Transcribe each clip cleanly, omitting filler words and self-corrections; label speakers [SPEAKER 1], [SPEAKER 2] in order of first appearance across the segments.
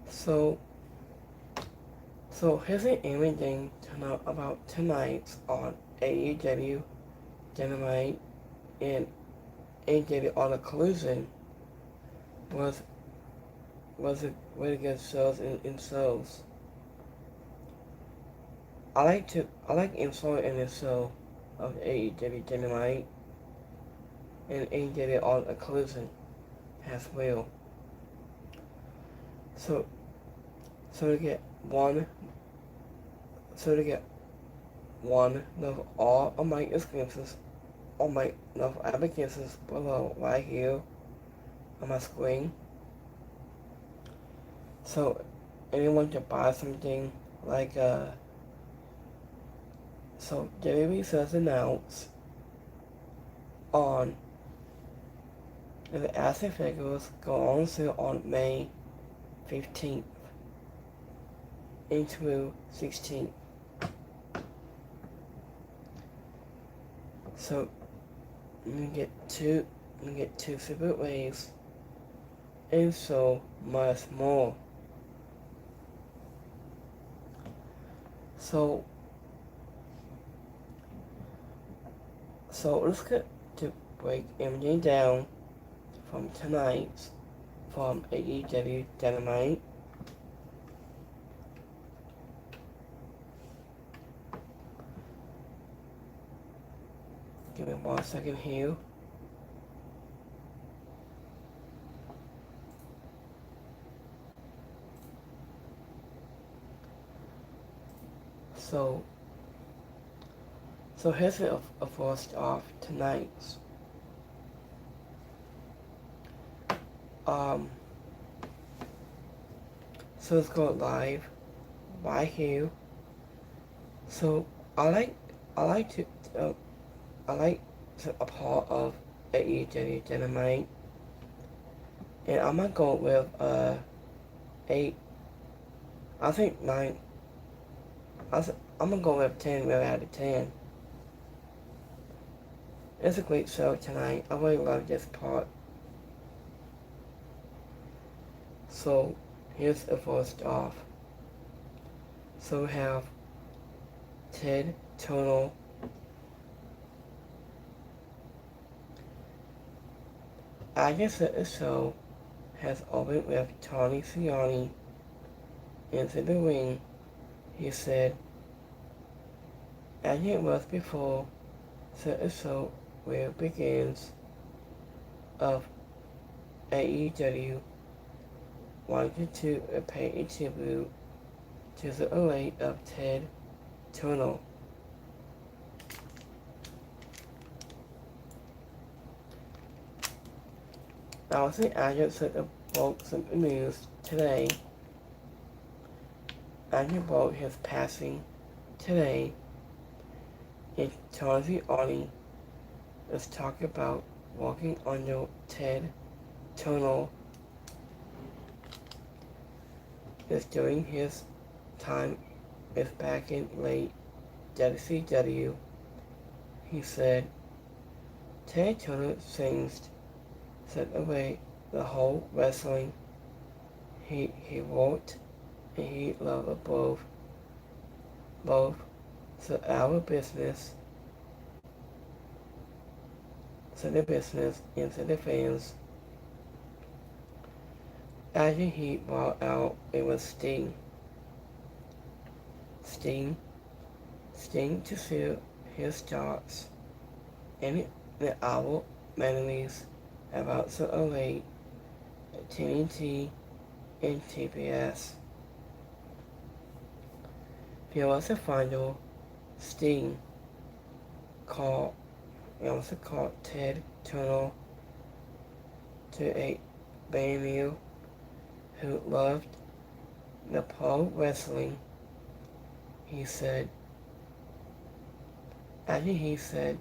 [SPEAKER 1] So, so here's an everything to know about tonight's on AEW Dynamite and AEW on a collision was was a really good shows in shows. I like info in the show of AEW Dynamite and AEW on a collision as well. So so to get one so to get one of all of my experiences, all my of applications below right here on my screen. So anyone can buy something like so WWE says announced on and the action figures go on sale on May 15th into 16th. So you get two separate ways and so much more. So let's get to break everything down from tonight's from AEW Dynamite. Give me 1 second here. So here's a first off tonight's. Um, so let's go live right here. So I like to I like to a part of AEW Dynamite, and I'm gonna go with 8. I think 9. I'm gonna go with 10 right out of 10. It's a great show tonight. I really love this part. So here's the first off. So we have Ted Turner. I guess that the show has opened with Tony Siani into the ring. He said, as it was before, so the show where begins of AEW wanted to pay a tribute to the late of Ted Turner. Also, Agent said about some news today. Agent about his passing today. And Chauncey Audie is talking about walking under Ted Turner is during his time is back in late WCW. He said, Ted Turner sings set away the whole wrestling. He wrote and he loved both so our business, so the business and so the fans. After he brought out it was Sting to share his thoughts and the our memories about so late TNT and TBS. He also found Sting called Ted Turner to a band who loved the pro wrestling. He said, after he said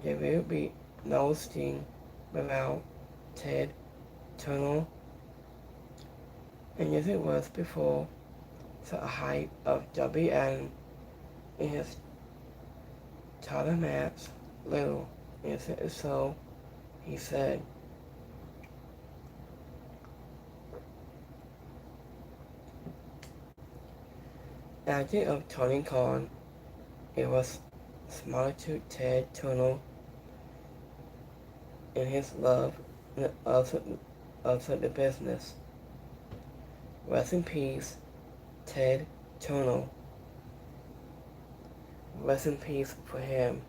[SPEAKER 1] there will be no Sting without Ted Turner, and as it was before, the height of W. Allen in his title match little, and so he said. After of Tony Khan, it was similar to Ted Turner in his love of the business. Rest in peace, Ted Turner. Rest in peace for him.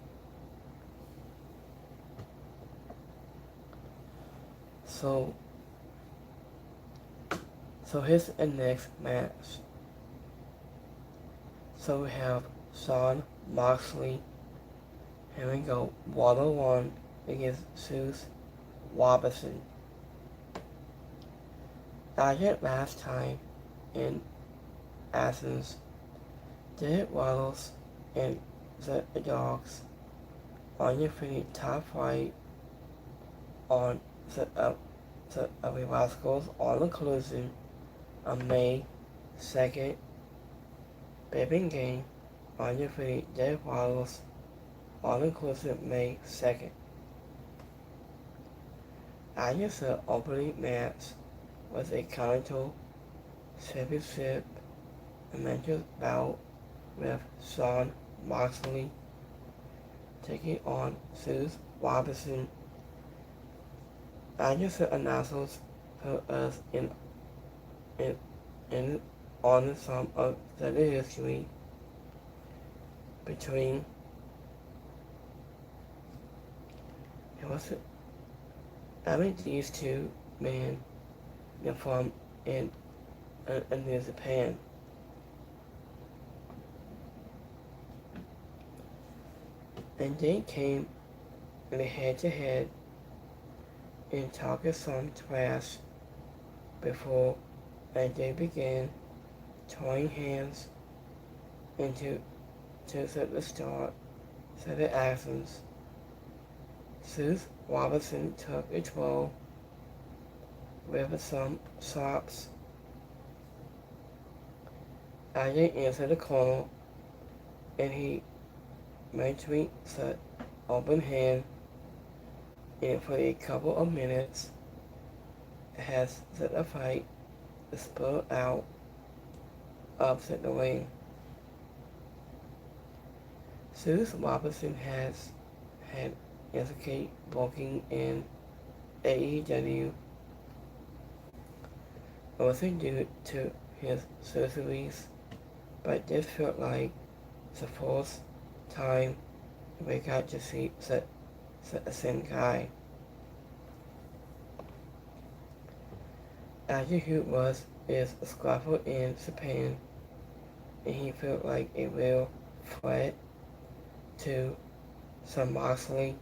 [SPEAKER 1] So here's the next match. So we have Shawn Moxley. Here we go. 1-on-1 against Zeus Robinson. After last time in Athens, Derek Waddles and the Dogs on your feet top right on the Rascals All Inclusive on May 2nd. Baby Game on your feet Derek Waddles All Inclusive May 2nd. After the opening match was a Continental Championship mental bout with Shawn Moxley taking on Zeus Robinson. After the announcers put us in on some of the history between these two men from in New Japan. And they came in a head-to-head and talked some trash before and they began throwing hands into the start of the actions. Zeus Robinson took a throw with some shots as they entered the corner and he mentally set open hand and for a couple of minutes has the fight spilled out of the ring. Zeus Robinson has had intricate booking in AEW, also due to his surgeries, but this felt like the first time we got to see the same guy. After he is scrappled in Japan, and he felt like a real threat to some Moxley.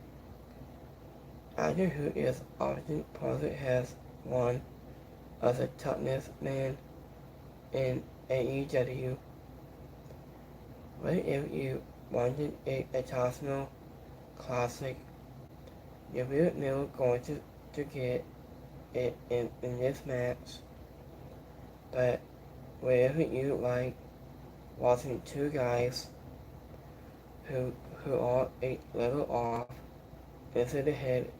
[SPEAKER 1] After who is often posed as one of the toughest men in AEW. What if you wanted a Tasno classic? You were never going to get it in this match. But wherever you like watching two guys who are a little off into the head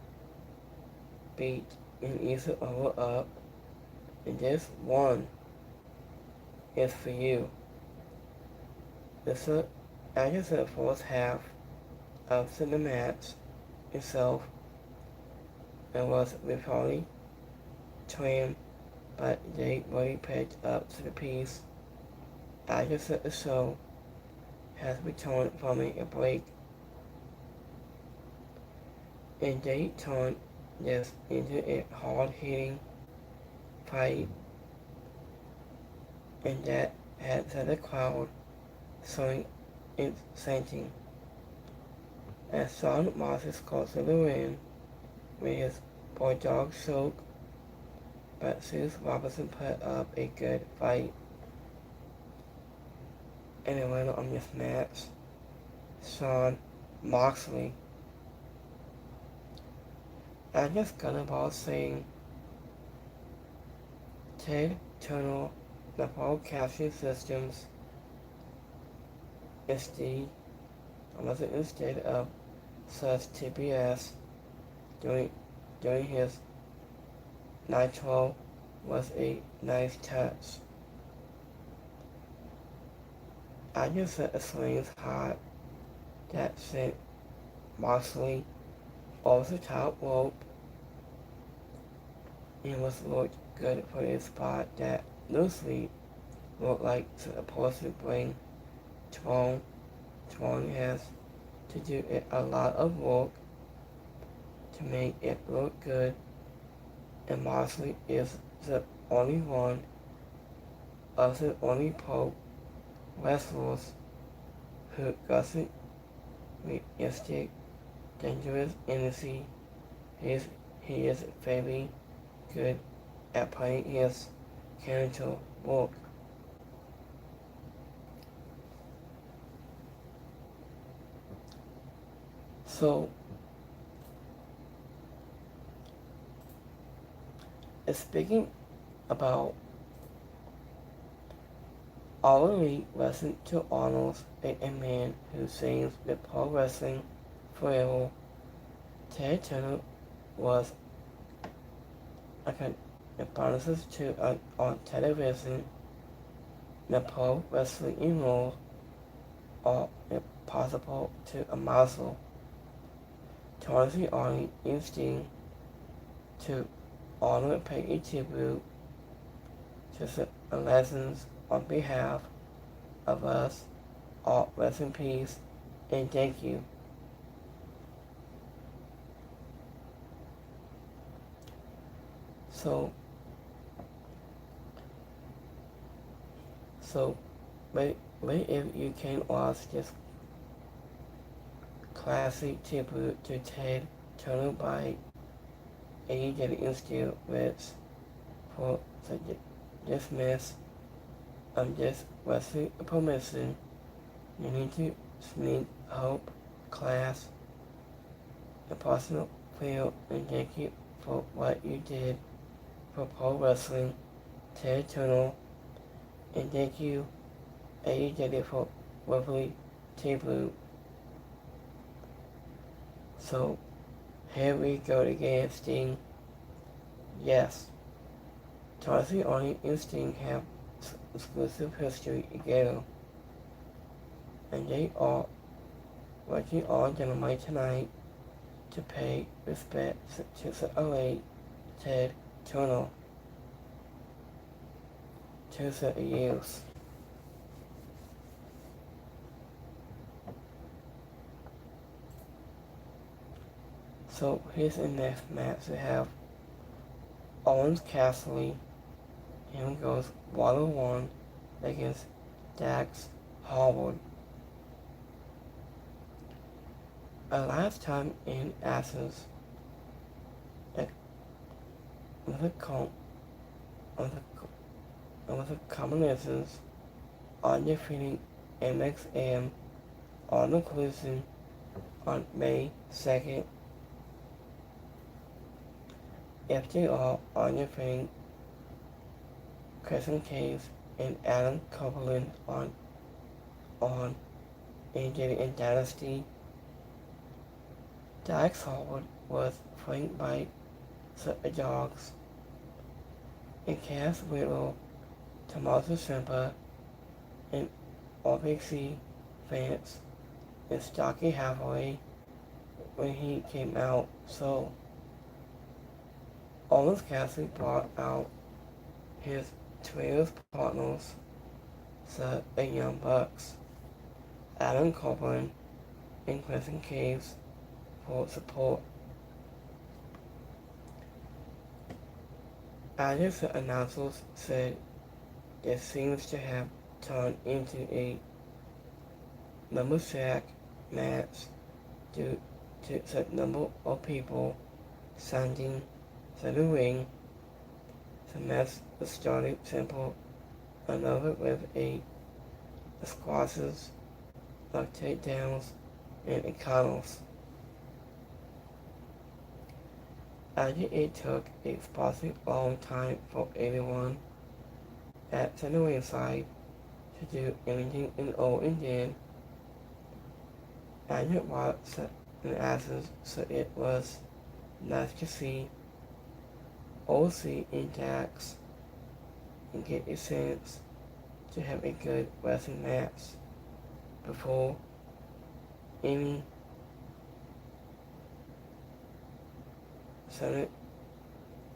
[SPEAKER 1] beat in either over up, and this one is for you. After the first half of the match itself, it was reportedly trimmed, but they really picked up to the piece. After the show has returned from a break, and they turned this into a hard-hitting fight, and that had set the crowd showing its scenting. As Shawn Moxley goes to the ring with his bulldog choke, but Zeus Robinson put up a good fight. And the winner on this match, Shawn Moxley. I just got about saying Ted Turner, the broadcasting systems, instead of such TBS during his Nitro was a nice touch. I just set a slings hot that sent Moxley over the top rope and was looked good for a spot that loosely looked like supposed to bring Tron. Tron has to do a lot of work to make it look good, and Moxley is the only one of the only pro wrestlers who doesn't realistic, dangerous energy. He is very good at playing his character work. So, speaking about All Elite Wrestling to honors a man who sings with pro wrestling forever. Ted Turner was a bonus to on television. The pro wrestling role are impossible to a muscle. Towards the only instinct to honor and pay a tribute to the lessons on behalf of us all. Rest in peace and thank you. So wait if you can watch this classic tribute to Ted Turner by AEW Institute with for the dismiss of this wrestling permission. You need to sneak hope, class, and personal feel, and thank you for what you did for pro wrestling, Ted Turner, and thank you AEW for lovely tribute. So here we go again, Sting. Yes, Tarzan only and Sting have exclusive history together, and they are working on Dynamite tonight to pay respect to the late Ted Turner. 2 years. So here's the next match. We have Owens Cassidy. Here goes 101 against Dax Harwood. A lifetime in Athens. With the combinations on defeating MXM on the collision on May 2nd. FDR on defeating Crescent Case and Adam Copeland on AJ and Dynasty. Dax Harwood was flanked by the Dogs and Cass Whitlow, Tommaso Ciampa, and RBC fans, and Stocky Hathaway when he came out. So Owens Cassidy brought out his trios partners, the Young Bucks, Adam Copeland, and Crescent Caves for support. As the announcers said, it seems to have turned into a number sack match due to the number of people standing in the ring. The match started simple, another with a squashes, takedowns, and encounters. After it took a surprisingly long time for everyone at the ringside to do anything in old and then, and it was an absence, so it was nice to see OC and Dax and get a sense to have a good wrestling match. before any sudden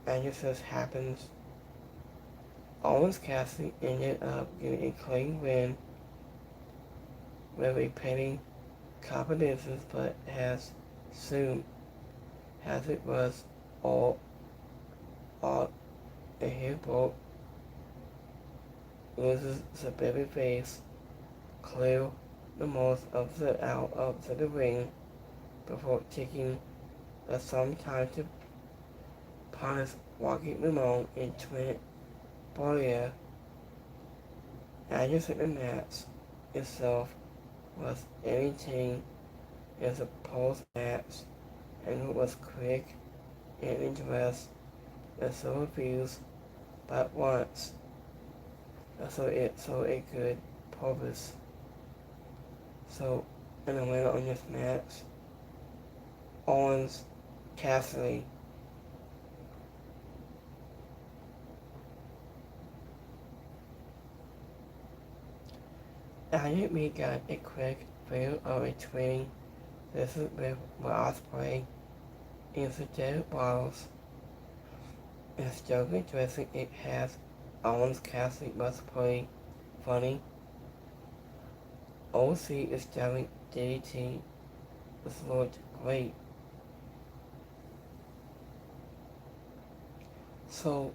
[SPEAKER 1] addresses happens. Owens Cassidy ended up getting a clean win with repeating competences, but as soon as it was all out and he broke loses the babyface, clear the most of the out of the ring before taking some time to punish Rocky Ramone and Trent Boyer. As the match itself was anything as a post-match, and it was quick and addressed the so views but once, so it served a good purpose. So, in the winner on this match, Owens Cassidy. After we got a quick video of a training session with Ospreay in the dead bottles, and still dressing it has Owens Cassidy was pretty funny. OC is telling DDT was looked great. So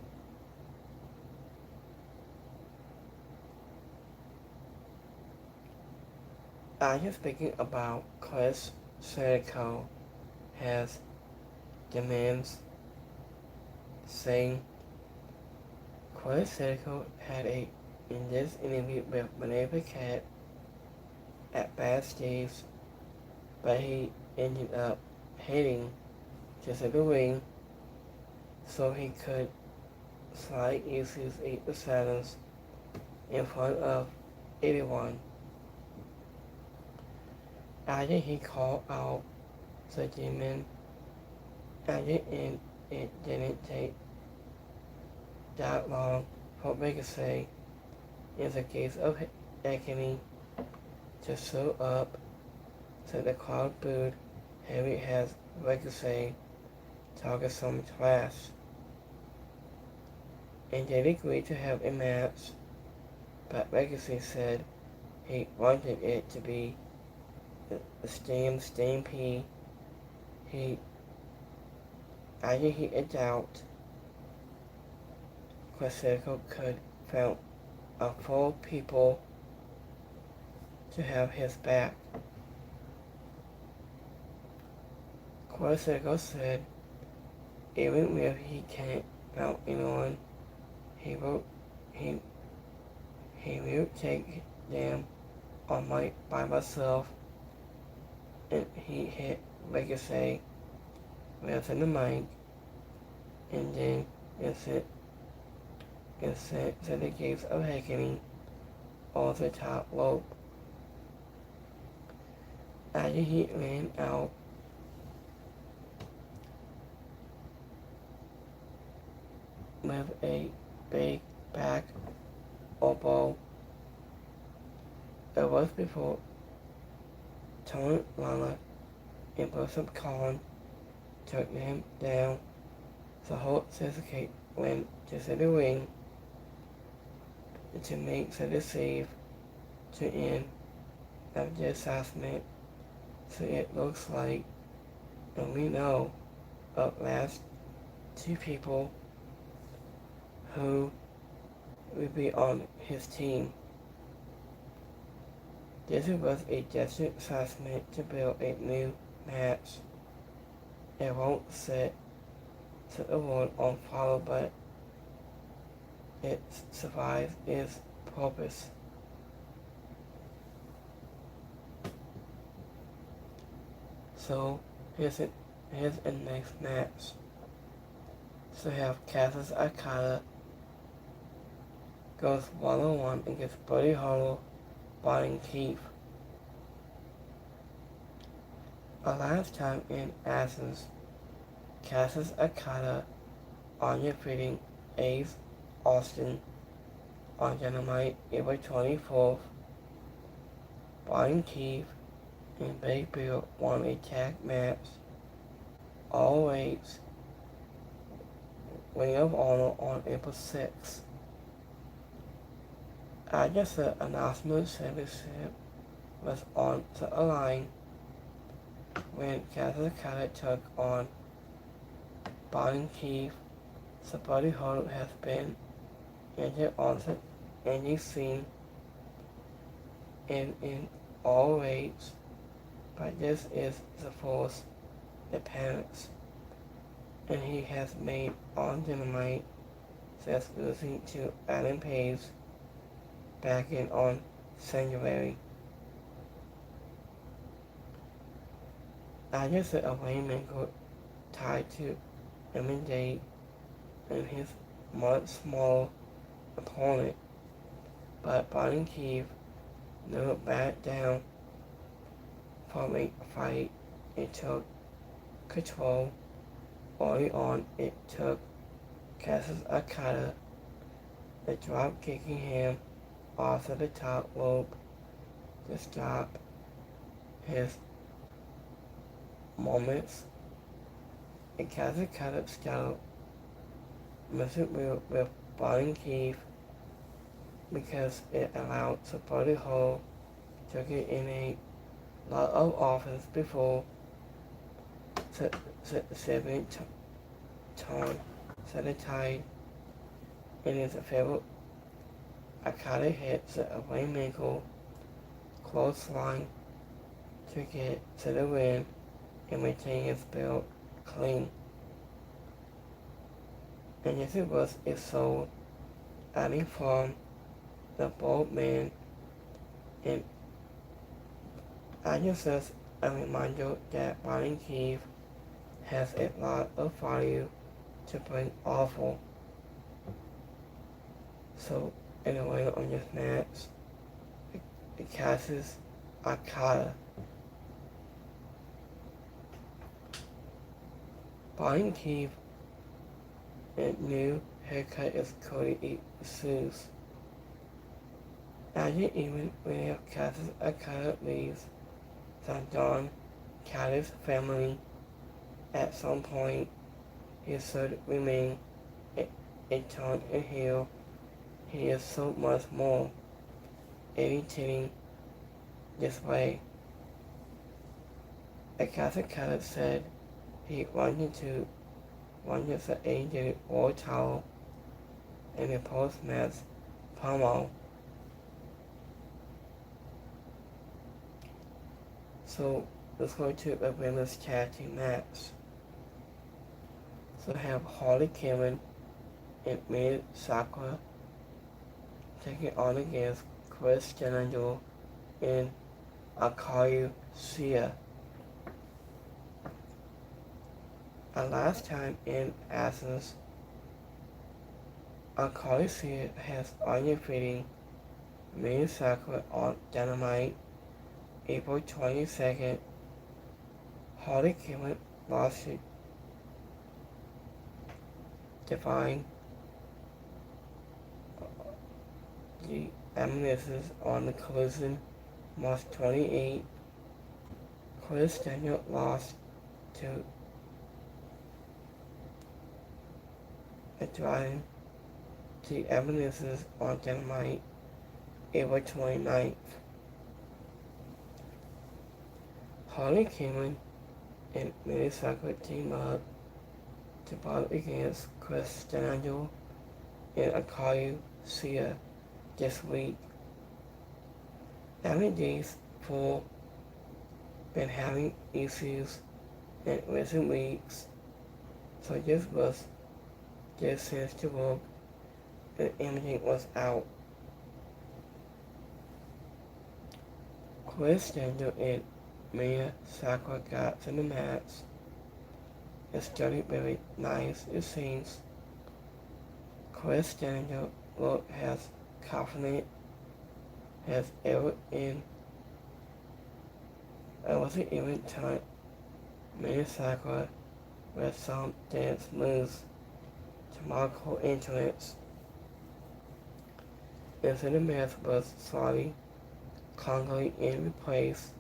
[SPEAKER 1] I was thinking about Chris Jericho has demands saying Chris Jericho had in this interview with Renee Paquette at backstage, but he ended up heading to the ring so he could slide issues eat the silence in front of everyone. After he called out the demon, and it didn't take that long for Ricochet, in the case of Agony, to show up, so the crowd booed heavy as Ricochet talking some trash. And they agreed to have a match, but Ricochet said he wanted it to be the Stampede. After he had doubt, Chris Jericho could found a full people to have his back. Chris Jericho said even if he can't found anyone, he will take them on by myself. And he hit Ricochet with the mic, and then it sent to the gates of Agony on the top rope. After he ran out, with a big back elbow, it was before Tony Lana and Wilson Collin took him down. The whole syndicate went to the ring to make the save to end of the assessment. So it looks like, and we know, of last two people who will be on his team. This was a desperate assessment to build a new match. It won't set the world on fire, but it survives its purpose. So here's the next match. So we have Cassius Okada goes one-on-one against Buddy Hollow, Brian Keith. Last time in Athens, Cassius Okada on defeating Ace Austin on Dynamite April 24th Brian Keith and Big Bill won a tag match. All weights Ring of Honor on April 6th. After the announcement championship was on the line when Cassidy took on Brian Keith. The Buddy Holly has been entered on the indie scene in all weights, but this is the fourth appearance, and he has made on Dynamite since losing to Adam Page back in on January. After the arraignment tied to Date and his much smaller opponent, but Brian Keith never backed down from a fight. It took control. Early on, it took Cassius Okada the drop kicking him off of the top rope to stop his moments. And Cassius Okada started messing with Brian Keith because it allowed the Buddy Hole to get in a lot of offense before the seventh time. Set a tie in his favor. Okada hits the Rainmaker clothesline to get to the win and retain his belt clean. And yes, it was a soul adding from the bold man, and I just as a reminder that Brian Keith has a lot of value to bring awful. So in the way on this match, it casts Okada. Brian Keith and new haircut is Cody Sue's. After even when he casts Okada leaves the Don Callis family, at some point he should remain a turn and heel. He is so much more irritating this way. Okada said he wanted the AEW World title in a post-match promo. So let's go to a women's tag team match. So we have Harley Quinn and Mid Sakura taking on against Chris Jericho and Akayu Sia. And last time in Athens, Akayu Sia has undefeated Mid Sakura on Dynamite April 22nd. Harley Quinn lost to Divine the Amethyst on the Collision March 28. Chris Daniel lost to Divine the Amethyst on Dynamite April 29th. Harley Quinn and Mid Sakura team up to battle against Chris Daniel and Akayu Sia this week. These four been having issues in recent weeks, so this was their chance to work and everything was out. Chris Daniel and Mia Sakura got to the match. It started very nice, it seems. Chris Daniel looked as confident as ever in. It wasn't even time. Mia Sakura with some dance moves to mark her entrance. Into the match was Saudi concrete in replace,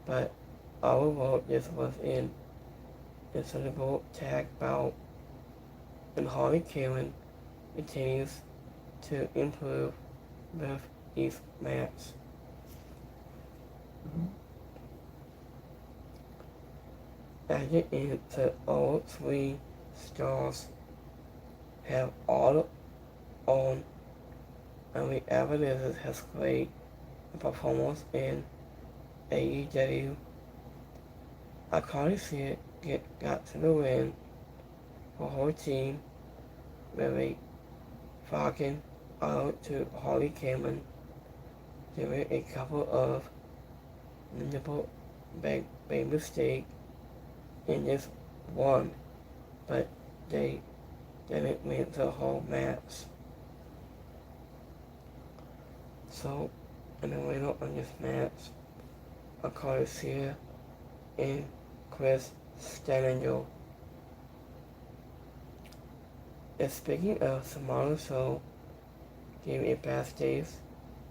[SPEAKER 1] but overall this was an inevitable tag bout, and Harley Quinn continues to improve with each match. At the end, the all three stars have all on, and the evidence has great performance in AEW. Akari got to the win for her team with a Falcon out to Harley Cameron. There were a couple of notable big mistakes in this one, but they didn't win the whole match. So, in the winner of this match, Akari and Chris Stanangelo. And speaking of Samoa Joe, gave a backstage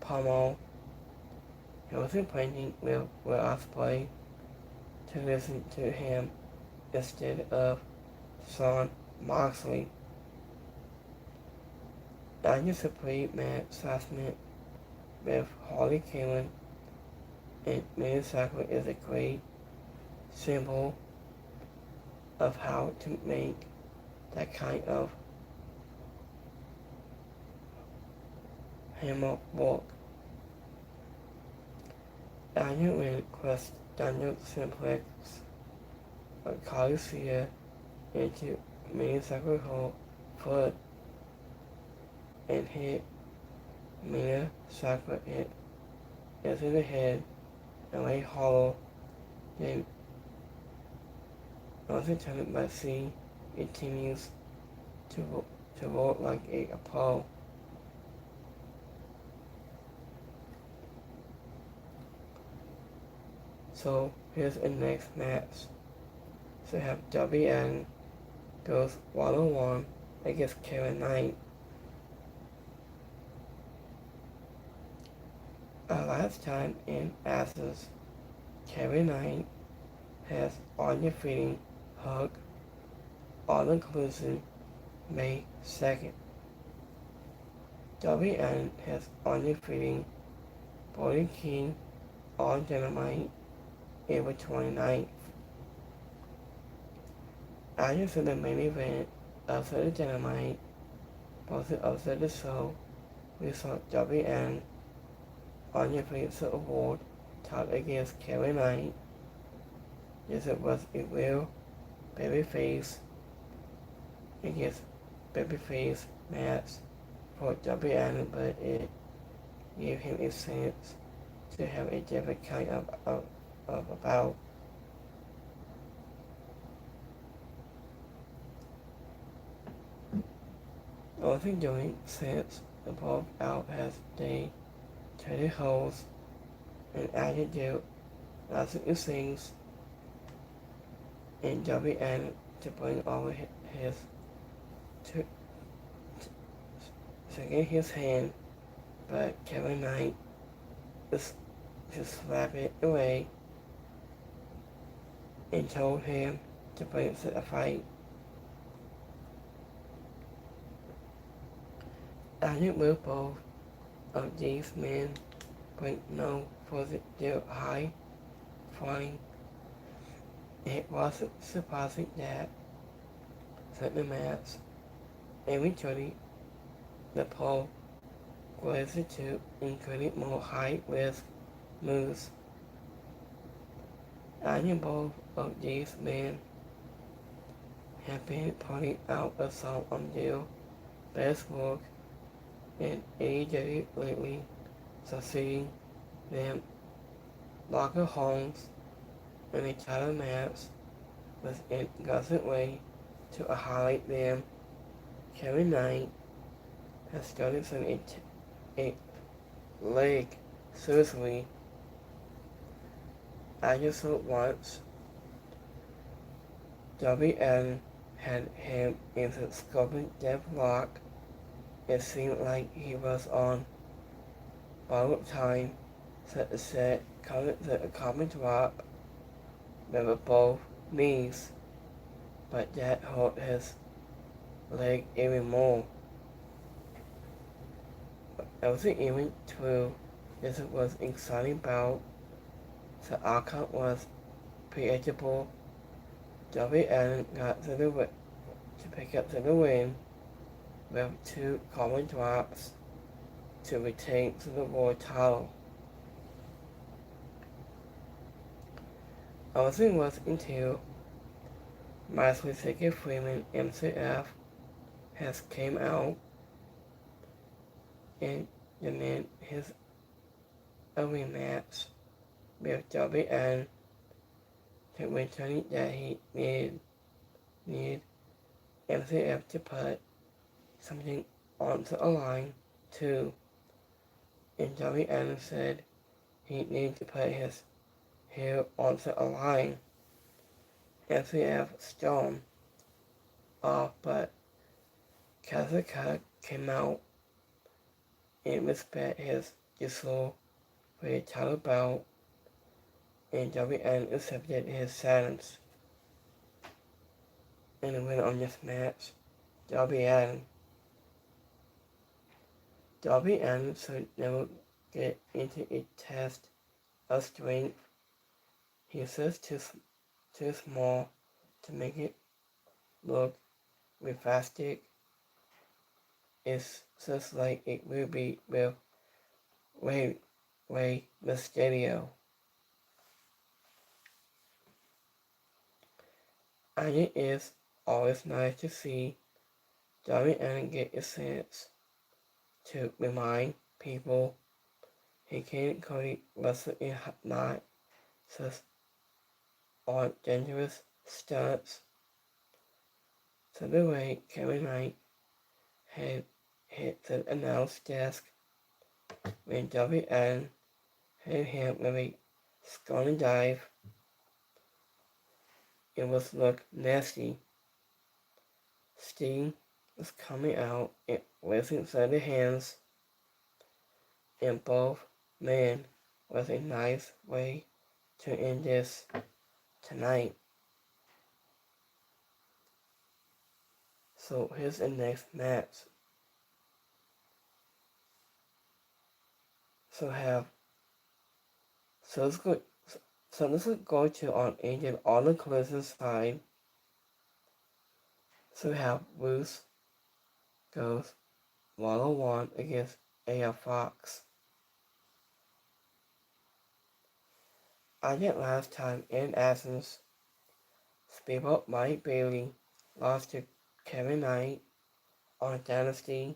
[SPEAKER 1] promo. He was playing with Ospreay to listen to him instead of Shawn Moxley. I just a pre-match assessment with Harley Quinn and Minnesota is a great symbol of how to make that kind of hammer work. Daniel win Chris Daniel simplex Garcia into Minnesota Hall foot and hit Minnesota hit into the head and lay hollow. Then also turned by C continues to roll like a pro. So here's the next match. So we have WN goes 1-on-1 against Kevin Knight. Last time in Athens, Kevin Knight has undefeated Hug all-inclusive May 2nd. WN has undefeated Brody King on Dynamite April 29th. After the main event of the Dynamite, posted after the show, we saw WN on the Prince Award tied against Kevin Knight. This was a real babyface against babyface match for WN, but it gave him a chance to have a different kind of a bout. Also doing since the both out as they traded holes and added to lots of things in WN to bring over his to get his hand, but Kevin Knight just slapped it away and told him to bring a fight. I think both of these men were known for their high flying. It wasn't surprising that certain match eventually the pole was to include more high risk moves. I think both of these men have been pointing out of some of their best work in AEW lately, succeeding them locker homes in a title match was an aggressive way to highlight them. Kevin Knight has started from a leg surgery. I just thought once WN had him in the scorpion death lock. It seemed like he was on borrowed time, comment drop with both knees, but that hurt his leg even more. Everything even through this was exciting bout. The outcome was predictable. Darby Allin got to pick up the win with 2 common drops to retain the world title. Everything was until Moxley Freeman MCF has came out and demanded his a rematch with Darby Allin to return that he needed MCF to put something onto a line too. And Darby Allin said he needed to put his hair onto a line. MCF stormed off, but Kazuka came out and respect his whistle for the title bout, and Darby Allin accepted his silence. And the winner on this match, Darby Allin. Darby Allin should never get into a test of strength. He's just too small to make it look realistic. It's just like it will be with Rey Mysterio. And it is always nice to see Darby Allin get a chance to remind people he can't currently wrestle in not just on dangerous stunts. So the way Kevin Knight had hit the announce desk when Darby Allin hit him with a scoring dive, it was look nasty. Steam was coming out and racing inside the hands, and both men was a nice way to end this tonight. So here's the next match. So let's go to on Agent on the collision side. So we have Bruce goes 101 against AF Fox. I think last time in Athens, Speedboat Mike Bailey lost to Kevin Knight on Dynasty,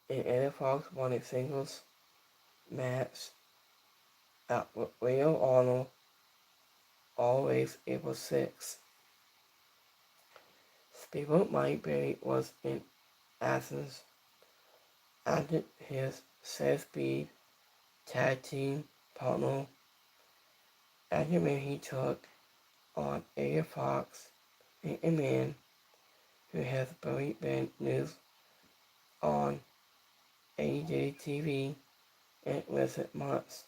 [SPEAKER 1] and AF Fox won a singles match at Rio Arnold, always April 6. Speedboat Mike Bailey was in Athens after his 6-speed tag team partner after when he took on AF Fox, a man who has barely been news on AEW TV in recent months.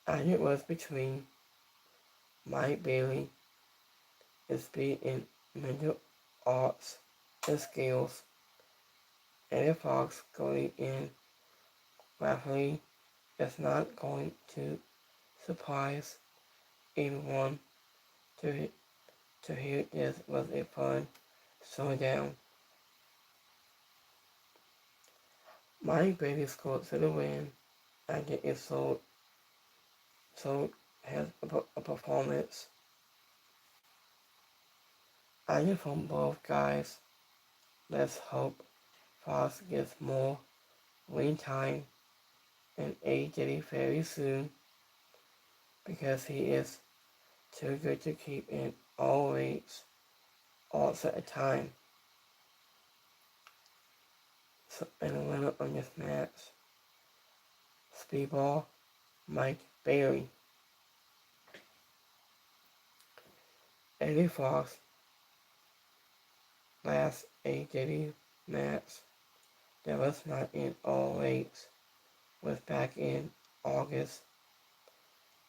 [SPEAKER 1] And it was between Mike Bailey, his speed and mental arts and skills, and Fox going in rapidly is not going to surprise anyone to hear this was a fun showdown. Mike Bailey scored to the win and it so has a performance. And from both guys, let's hope Fox gets more ring time in AEW very soon because he is too good to keep in all weights all at a time. So, and the winner on this match, Speedball Mike Bailey. Eddie Fox last AEW match that was not in all weights was back in August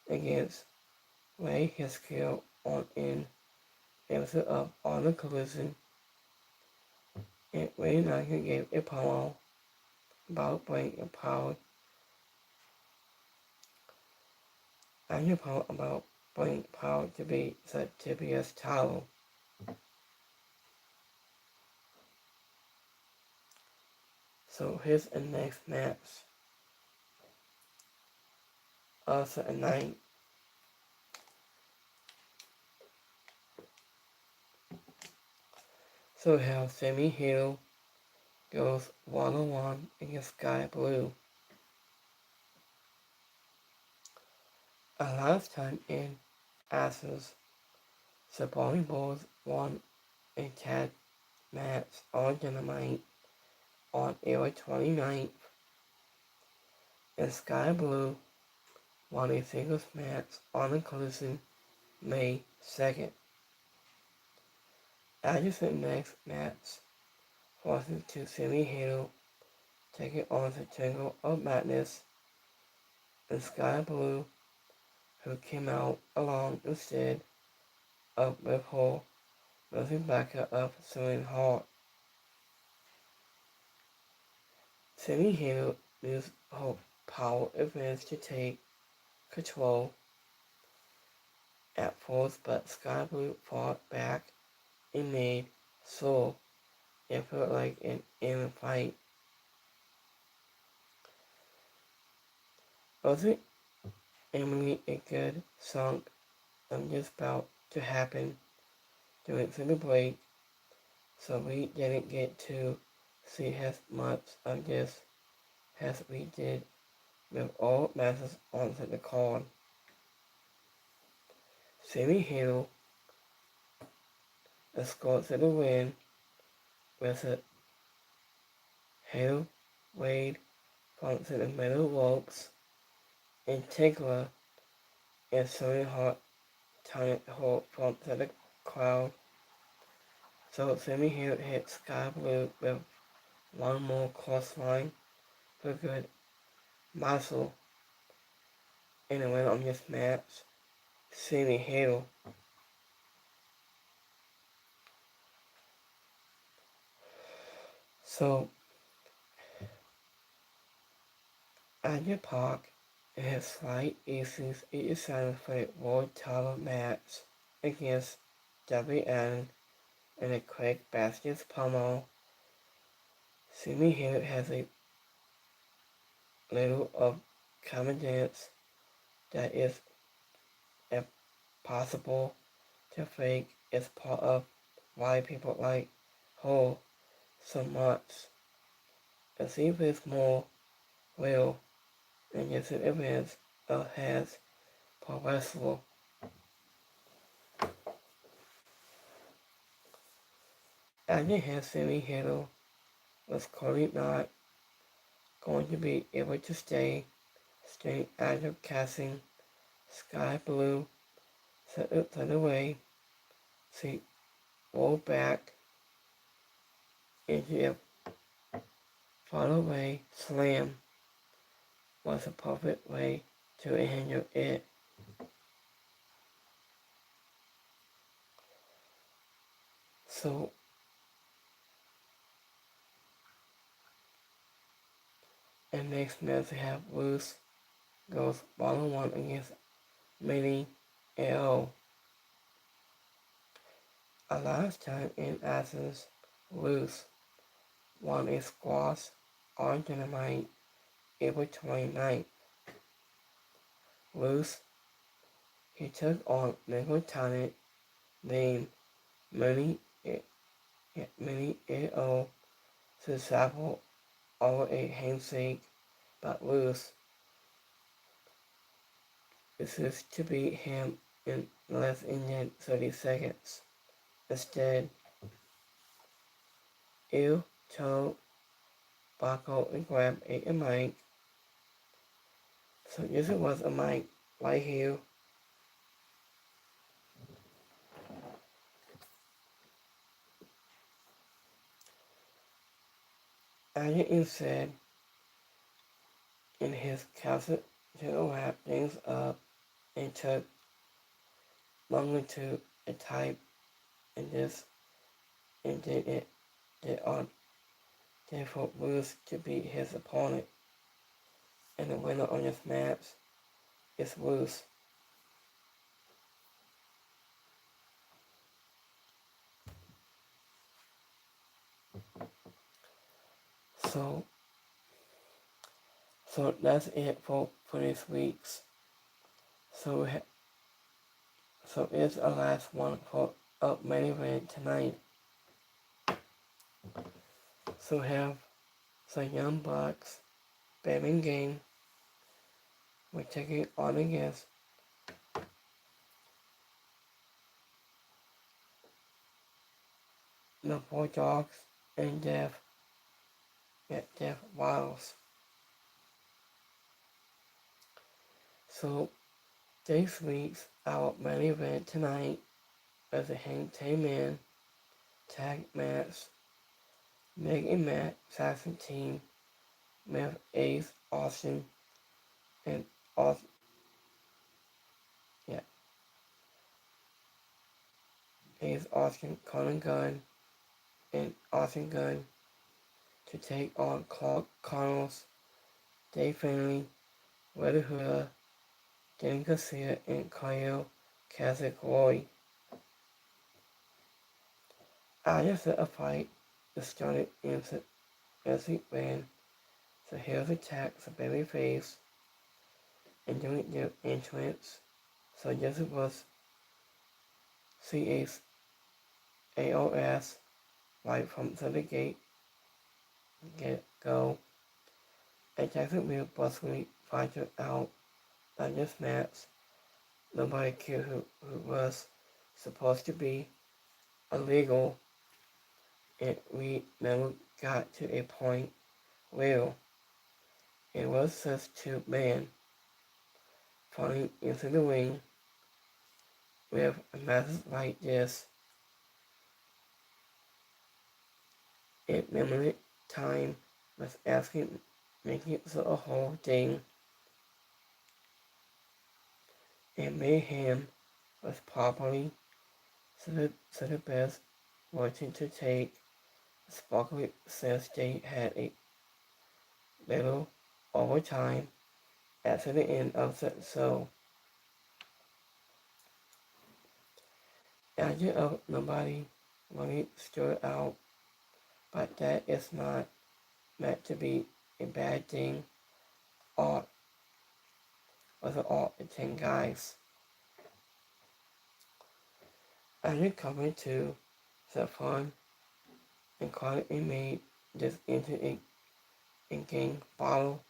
[SPEAKER 1] against Ray Hiskill on an episode of On the Collision, and Ray Naga gave a promo about bringing power and a promo about bringing power to be the TBS title. So here's the next match. Also at night. So we have Sammy Hill goes one-on-one against Sky Blue. Last time in Athens, the Bowling Bulls won a tag match on Dynamite on April 29th, and Sky Blue won a singles match on the Collision May 2nd. After the next match, forces to Sammy Hill taking on the Tangle of Madness, and Sky Blue, who came out along instead of Ripple, moving back up Celine Hart. Sammy Hill used her power advance to take control at first, but Sky Blue fought back and made so it felt like an even fight. Wasn't Emily a good song just about to happen during the break, so we didn't get to see as much of this as we did with all matches on the card. Sammy Hill escorts the win with a Hill Wade from the middle ropes, and Tigler and Celine Hart turning her from the crowd. So Sammy Hill hit Sky Blue with one more crossline for good muscle in the win on this match. Sammy Hill. So Anya Park has slight issues. It is decided for a world title match against Debbie Allen in a quick baskets promo. Sammy Hill has a little of confidence that is impossible to fake. Is part of why people like her so much. As he is more real and yes it is has pro wrestler. After his semi-hero was clearly not going to be able to stay straight after casting Sky Blue set it away. She rolled back into a follow-away slam was a perfect way to handle it. So and next match we have Bruce goes 1-on-1 against Minnie L. Last time in Athens, Bruce won a squash on Dynamite April 29th. Bruce, he took on legal talent named Minnie A.O. to travel over a handshake, but Bruce refused to beat him in less than 30 seconds. Instead, Il told Baco and grabbed a mic. So this was a mic right here. Agent said, in his castle to wrap things up and took longer to type and this and did on therefore Bruce to beat his opponent. And the winner on this match is Bruce. So that's it for this week's. So it's our last one for main event tonight. So we have some Young Bucks, Baron Game. We're taking on against the Four Dogs and Death Wiles. So this week's our main event tonight is a Hang 10-man tag match. Meg and Matt Saxon team with Ace Austin and Austin. Yeah, Ace Austin, Colin Gunn, and Austin Gunn to take on Clark Connors, Dave Finley, Red Hooda, Dan Garcia, and Kyle Casagroi. After a fight that started instant as he ran, so here's attacks a babyface and during their entrance, so yes it was CA's AOS right from the get go. And Jacksonville brusquely fighted out by this match. Nobody cared who was supposed to be illegal, and we never got to a point where it was just two men falling into the ring with a message like this. In limited time was asking, making it a whole thing, and mayhem was properly so the best wanting to take. Sparkly says they had a little overtime after the end of the show. The idea of nobody really stood out, but that is not meant to be a bad thing. Art was all the 10 guys. After coming to the fun and quietly made this into a game bottle.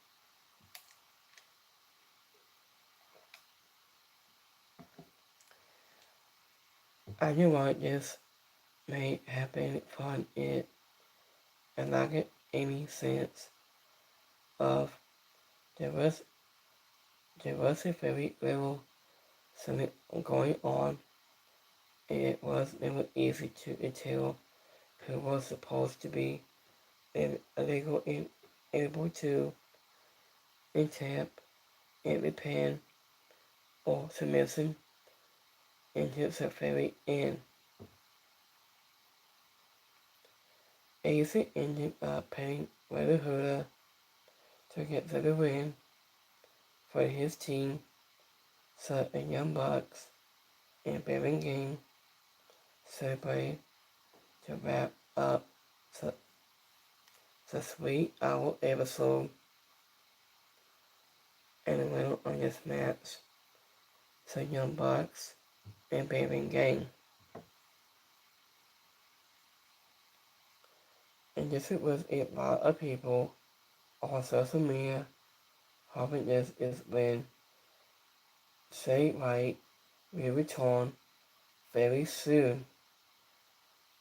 [SPEAKER 1] I knew what this may have been fun it and lacked any sense of there was a very little something going on. It was never easy to tell who was supposed to be illegal and able to tap and repent or submission into the very end. Ace ended up paying Red Hooda to get the win for his team, so the Young Bucks and Baron Game celebrate to wrap up the 3-hour episode. And the winner on this match, the Young Bucks and Baron Game. And this was a lot of people on social media hoping this is when Say Right will return very soon.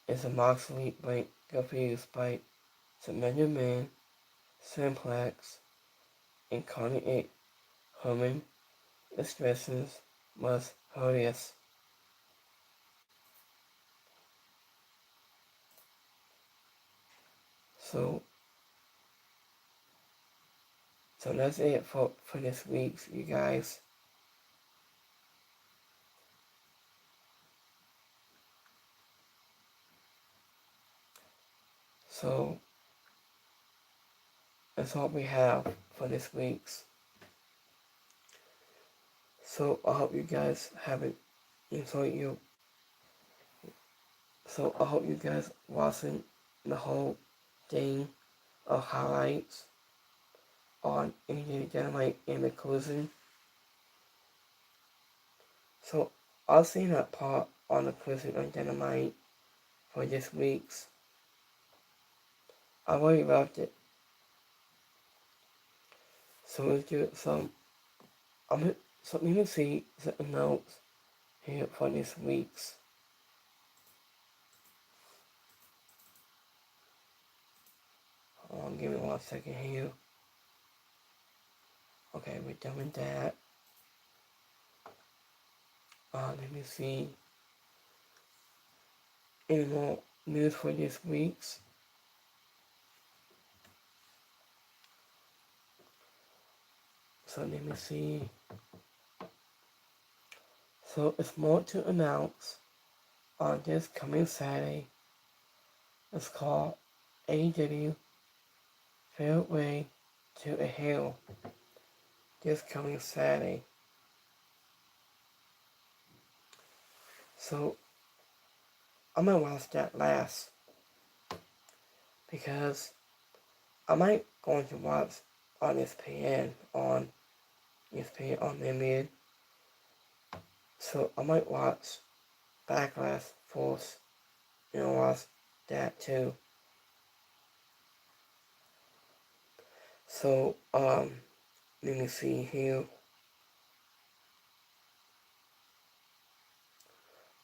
[SPEAKER 1] Is a Moxley blank confused by Samantha Man, Simplex, and Connie Herman expressions was hilarious. So So that's it for this week, you guys. So that's all we have for this week's. So I hope you guys have enjoyed you. So I hope you guys watching the whole thing of highlights on AEW Dynamite in the closing. So I'll see that part on the closing on Dynamite for this week's. I really loved it. So let's do some. So let me see the notes here for this week's. Give me 1 second here. Okay, we're done with that. Let me see any more news for this week's. So let me see. So it's more to announce on this coming Saturday. It's called AEW Fairway to a Hill. This coming Saturday. So I'm gonna watch that last because I might going to watch on ESPN on ESPN Unlimited. So I might watch Backlash Force and watch that too. So let me see here.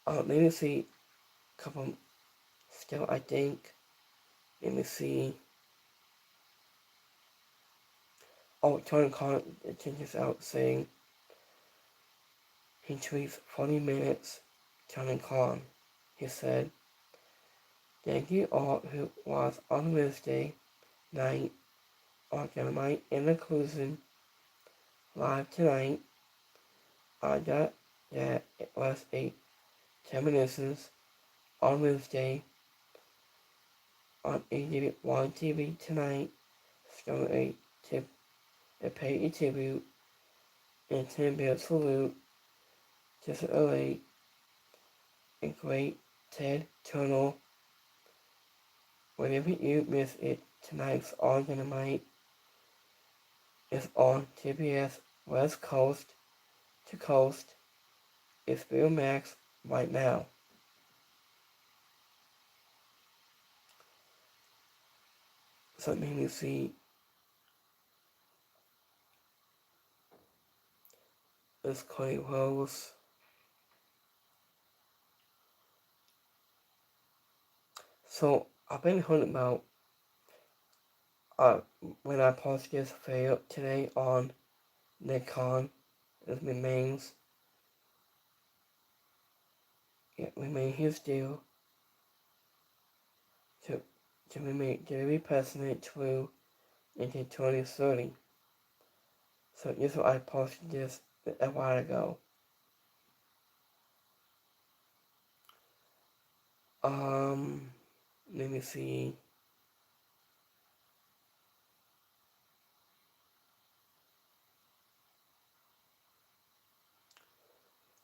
[SPEAKER 1] Let me see a couple still I think. Let me see. Oh, Tony Khan changes out saying he tweets 40 minutes. Tony Khan, he said, "Thank you all who was on Wednesday night on Dynamite in the closing live tonight. I got that it was a 10 minutes on Wednesday on AEW TV tonight. So a pay tribute and 10-bit salute just a great Ted Turner. Whenever you miss it, tonight's on Dynamite is on TBS West Coast to Coast. It's Bill Max right now." So let me see. It's Cody Rose. So I've been hearing about uh when I posted this video today on Nick Khan, it remains his deal to remain to be president through into 2030. So this is what I posted this a while ago. Let me see.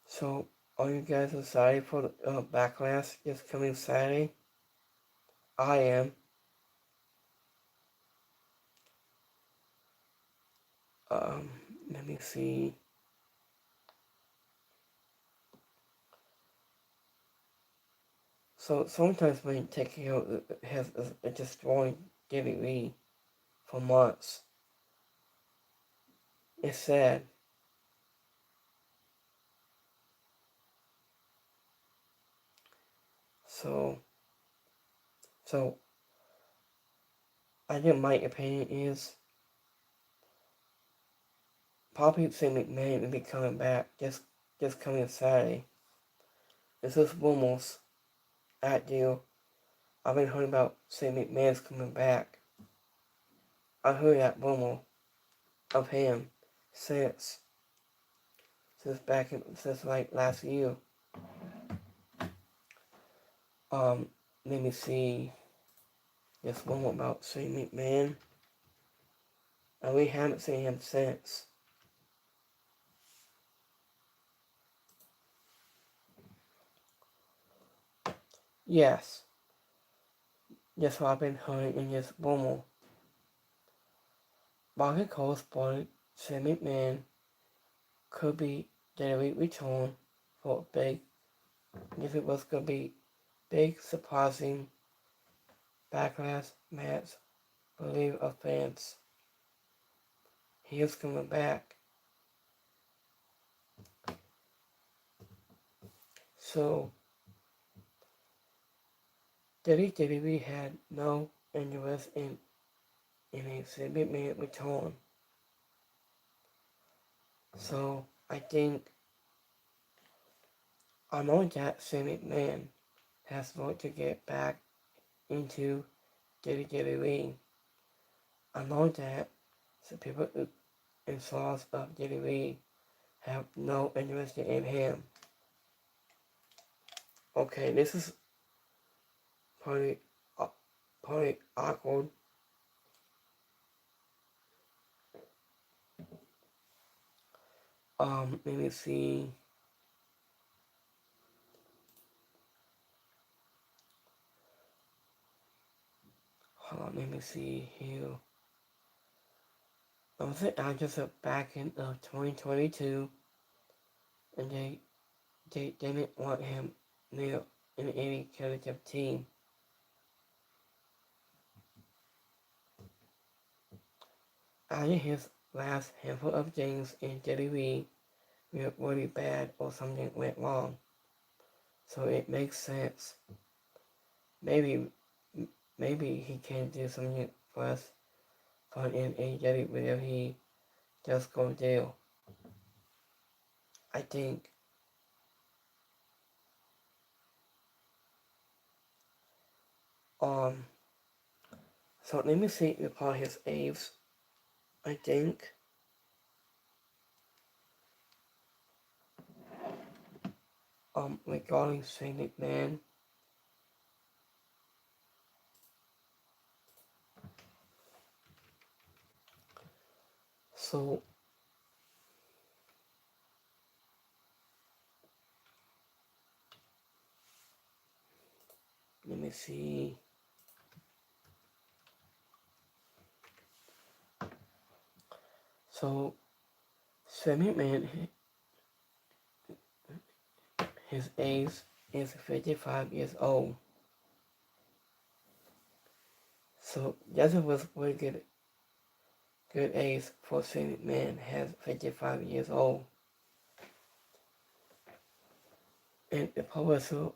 [SPEAKER 1] So, are you guys excited for the Backlash this coming Saturday? I am. Let me see. So sometimes when Tech Hill has destroyed WWE for months, it's sad. So I think my opinion is probably St. McMahon will be coming back just coming Saturday. This is rumors at deal. I've been hearing about St. McMahon's coming back. I heard that rumor. of him since since like last year. Let me see. Just one more about Shane McMahon. And we haven't seen him since. Yes, just what I've been hearing in this rumor. Rocket Cole spotted Shane McMahon could be daily return for a big, if it was going to be big, surprising backlash match, believe of fans. He is coming back. So, WWE had no interest in a Shane McMahon return. So, I think I know that Shane McMahon has wanted to get back into WWE. I know that some people in source of WWE have no interest in him. Okay, this is pretty, pretty awkward. Let me see. Hold on, let me see here. I was the actors are back in 2022, and they didn't want him near in any competitive team. After his last handful of games in WWE were really bad or something went wrong, so it makes sense. Maybe he can do something for us fun in AEW where he just go deal. I think. Um, so let me see about his age. I think. Regarding Shane McMahon. So, let me see. So, Shane McMahon, his age is 55 years old. So, that was really good age for Shane McMahon, has 55 years old. And the professional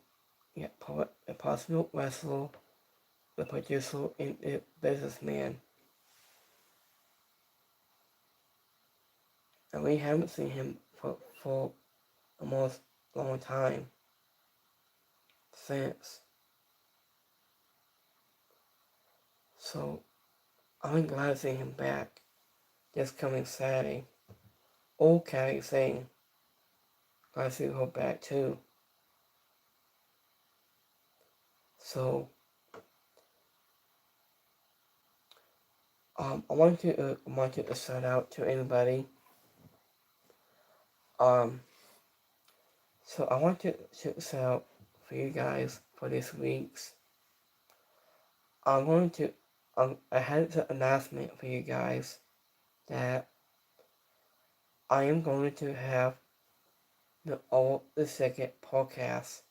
[SPEAKER 1] wrestler, the producer, and the businessman. And we haven't seen him for almost a long time since. So I'm glad to see him back this coming Saturday. Old Carrie saying glad to see her back too. So I want to shout out to anybody. So I want to shout out for you guys for this week's. I'm going to I had an announcement for you guys that I am going to have the second podcast.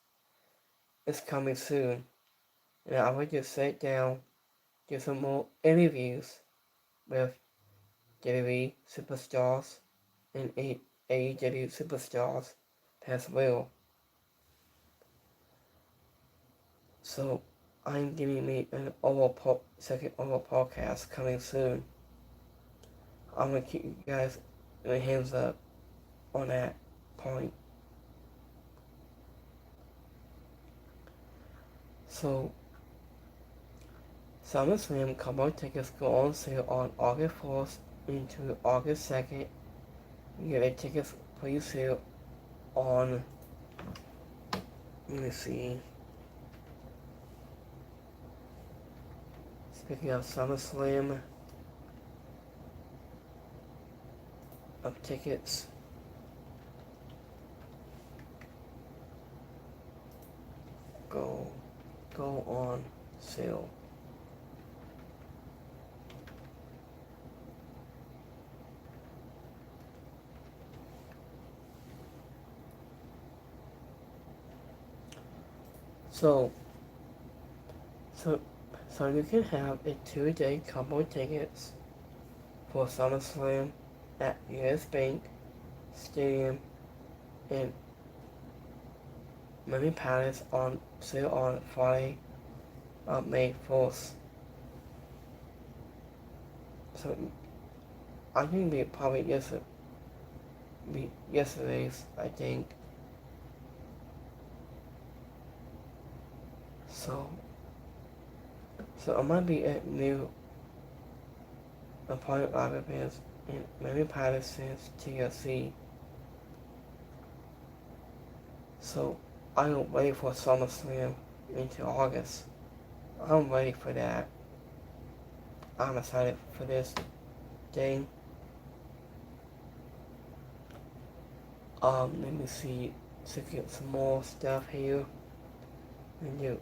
[SPEAKER 1] It's coming soon, and I will just sit down, do some more interviews with WWE superstars and AEW superstars as well. So I'm giving me an second oral podcast coming soon. I'm gonna keep you guys in the hands up on that point. So SummerSlam combo tickets go on sale on August 4th into August 2nd. You get a ticket for your sale on, let me see, speaking of SummerSlam, of tickets, go on sale. So you can have a 2-day combo tickets for SummerSlam at US Bank Stadium in Miami Palace on sale on Friday, May 4th. So I think they probably yesterday's, I think. So it might be a new appointment live events in Miami Palace since TLC. So I'm ready for SummerSlam into August. I'm ready for that. I'm excited for this day. Let me see to get some more stuff here. And you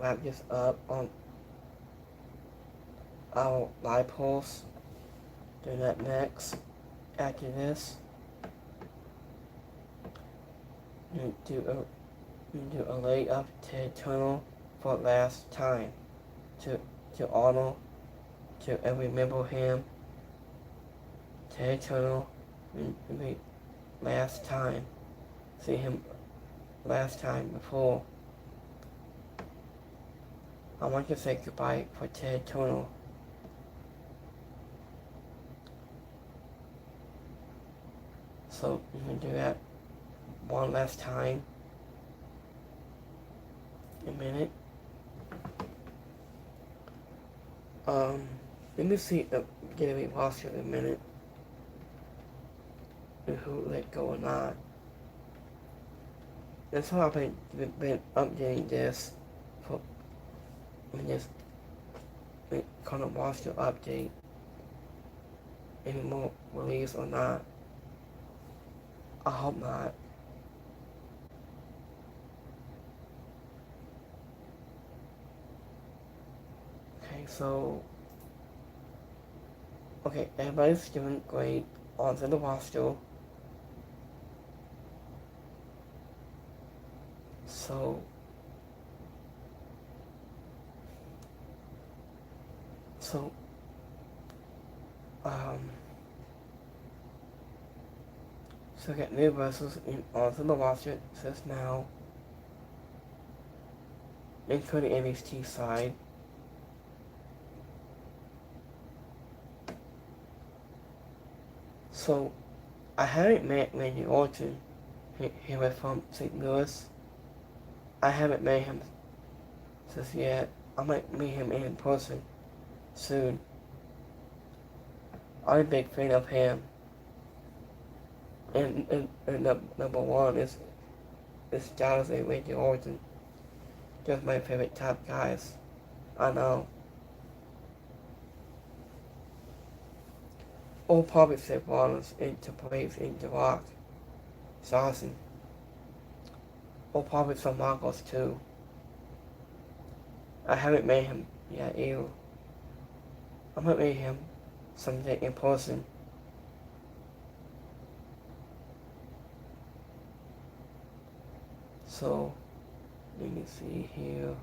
[SPEAKER 1] wrap this up on our live post. Do that next. After this, you do a lay up Ted Turner for last time to honor to remember him. Ted Turner, last time. See him last time before. I want to say goodbye for Ted Turner. So you can do that one last time. A minute. Let me see get a roster in a minute. Who let go or not. That's why I've been updating this for this kind of roster update. Any more release or not. I hope not. Okay, so everybody's doing great on the roster. So so get new wrestlers onto the roster says now, including NXT side. So I haven't met Randy Orton. He was from St. Louis. I haven't met him since yet. I might meet him in person soon. I'm a big fan of him. And number one is Dallas and Randy Orton. Just my favorite top guys. I know. Or probably Seth Rollins into place in The Rock. It's awesome. Or probably some Marcos too. I haven't met him yet either. I might meet him someday in person. So, let me see here.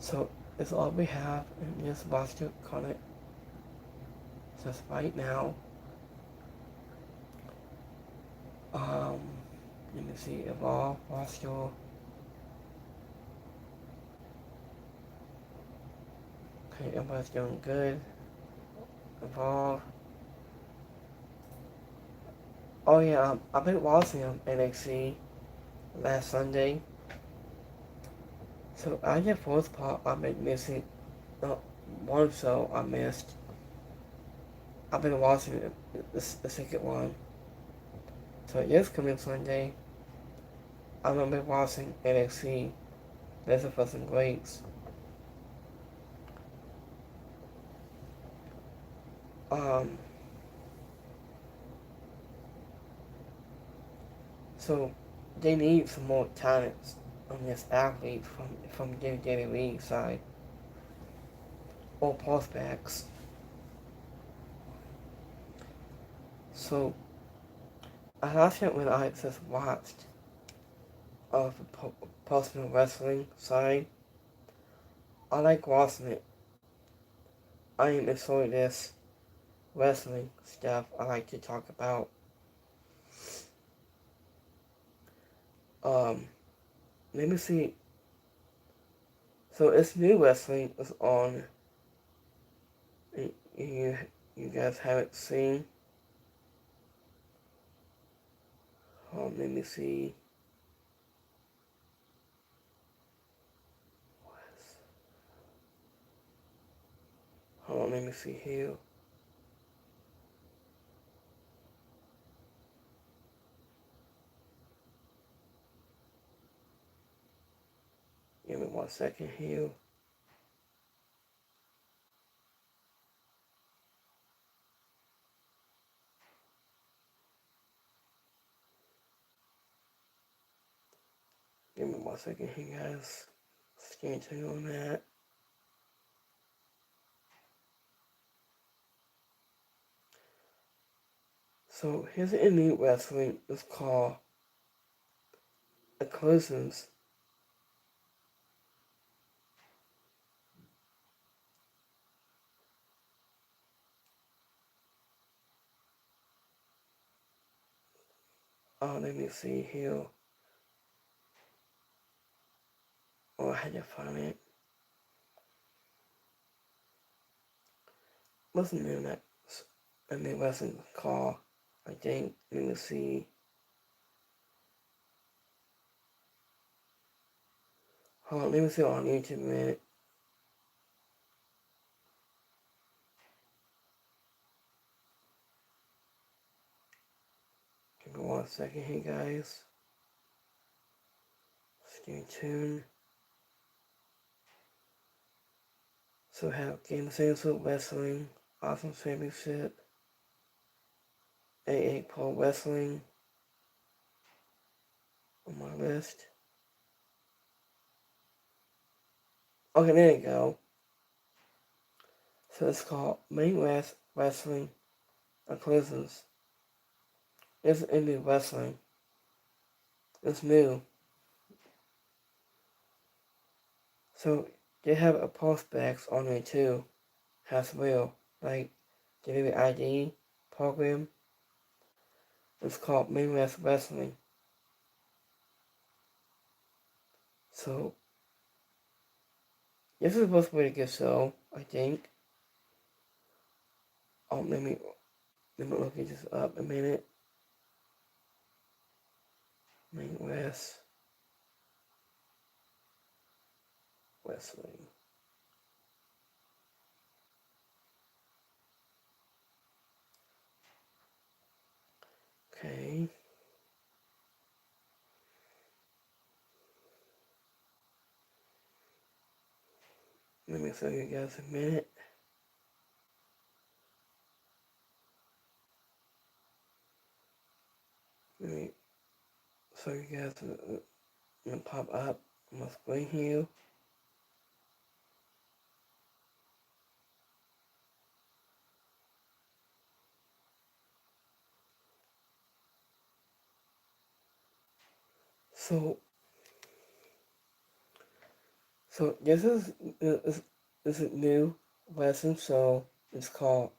[SPEAKER 1] So, it's all we have in this roster connect. Just right now. Let me see, Evolve, roster. Okay, everybody's doing good. Evolve. Oh yeah, I've been watching NXT last Sunday. So at the fourth part, I've been missing one show I missed. I've been watching the second one. So this coming Sunday, I'm gonna be watching NXT. There's a some greats. Um, so they need some more talents on this athlete from WWE side or prospects. So I haven't when I just watched of professional wrestling side. I like watching it. I enjoy this wrestling stuff I like to talk about. Um, Let me see. So it's new wrestling is on. You you guys haven't seen. Let me see. Let me see here. Give me 1 second here. Give me 1 second here, guys. Stay tuned on that. So here's a new wrestling. It's called Occlusions. Let me see here. I had to find it. What's the name of that? A new wrestling called? I think. Let me see. Let me see on YouTube a minute. Give me 1 second here, guys. Stay tuned. So have Game Central Wrestling, Awesome Championship, AA Pro Wrestling on my list. Okay, there you go. So it's called Main West Wrestling Occlusions. It's indie wrestling. It's new. So they have a prospects on there too, as well. Like the ID program. It's called Main West Wrestling. So this is supposed to be a good show, I think. Let me look this up a minute. Main West Wrestling. Okay. Let me show you guys a minute. Let me show you guys gonna pop up on my screen here. So this is a new wrestling show. It's called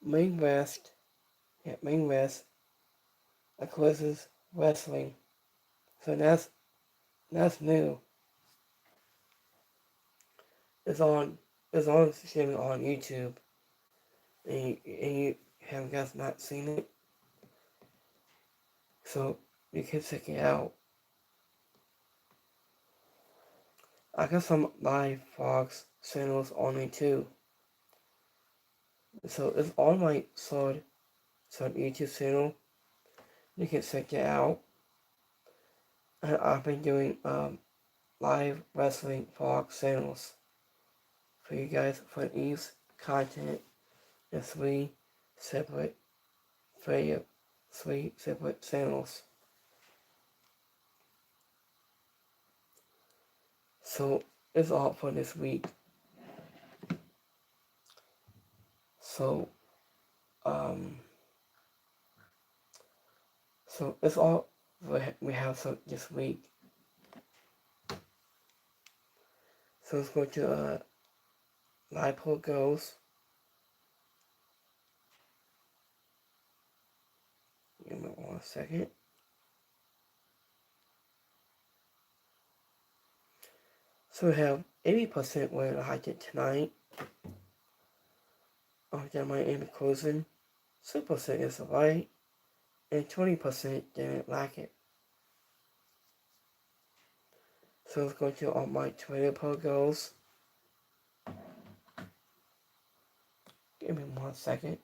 [SPEAKER 1] Main West. Yeah, Main West Occlusions Wrestling. So that's new. It's on streaming on YouTube. And you have guys not seen it. So you can check it out. I got some live Fox channels on me too. So it's on my Sword YouTube channel. You can check it out. And I've been doing live wrestling Fox channels for you guys for each content in separate three separate channels. So it's all for this week. So so it's all we have so this week. So let's go to live poll goes. Give me 1 second. So we have 80% where I liked it tonight. Dynamite and closing. 2% is alright. And 20% didn't like it. So let's go to all my Twitter poll goes. Give me 1 second.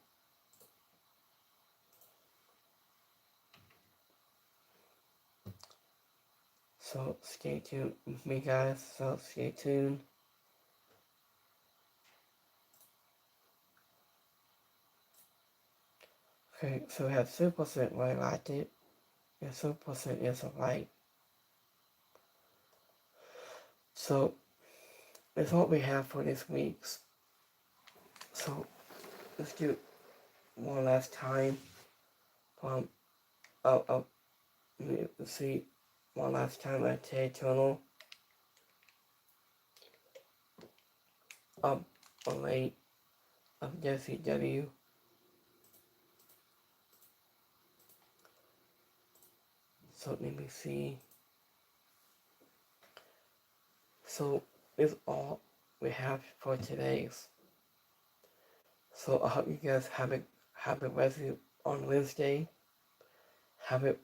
[SPEAKER 1] So stay tuned with me, guys. So stay tuned. Okay, so we have 2% where I liked it, and 2% is alright. So that's what we have for this week's. So let's do one last time. Let's see one last time at Ted Tunnel. On late of WCW. So let me see. So it's all we have for today's. So I hope you guys have a happy Wednesday on Wednesday. Have a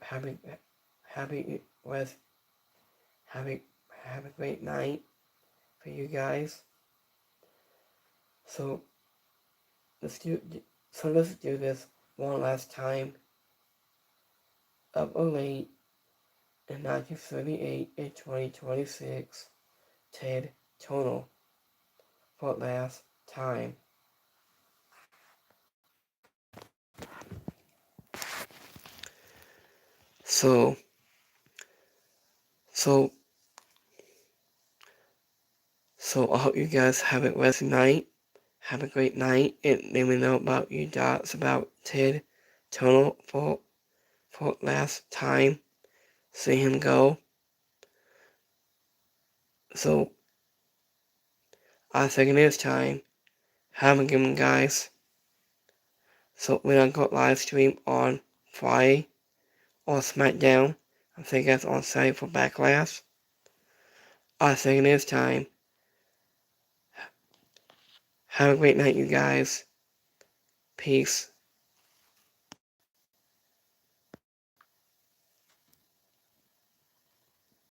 [SPEAKER 1] great night for you guys. So let's do this one last time. Of 08 in 1938 and 2026, Ted Tonal for last time. So I hope you guys have a rest night. Have a great night, and let me know about your thoughts about Ted Tonal for last time. See him go. So I think it is time. Have a good one, guys. So we're gonna go live stream on Friday or SmackDown. I think that's on Saturday for Backlash. I think it is time. Have a great night, you guys. Peace.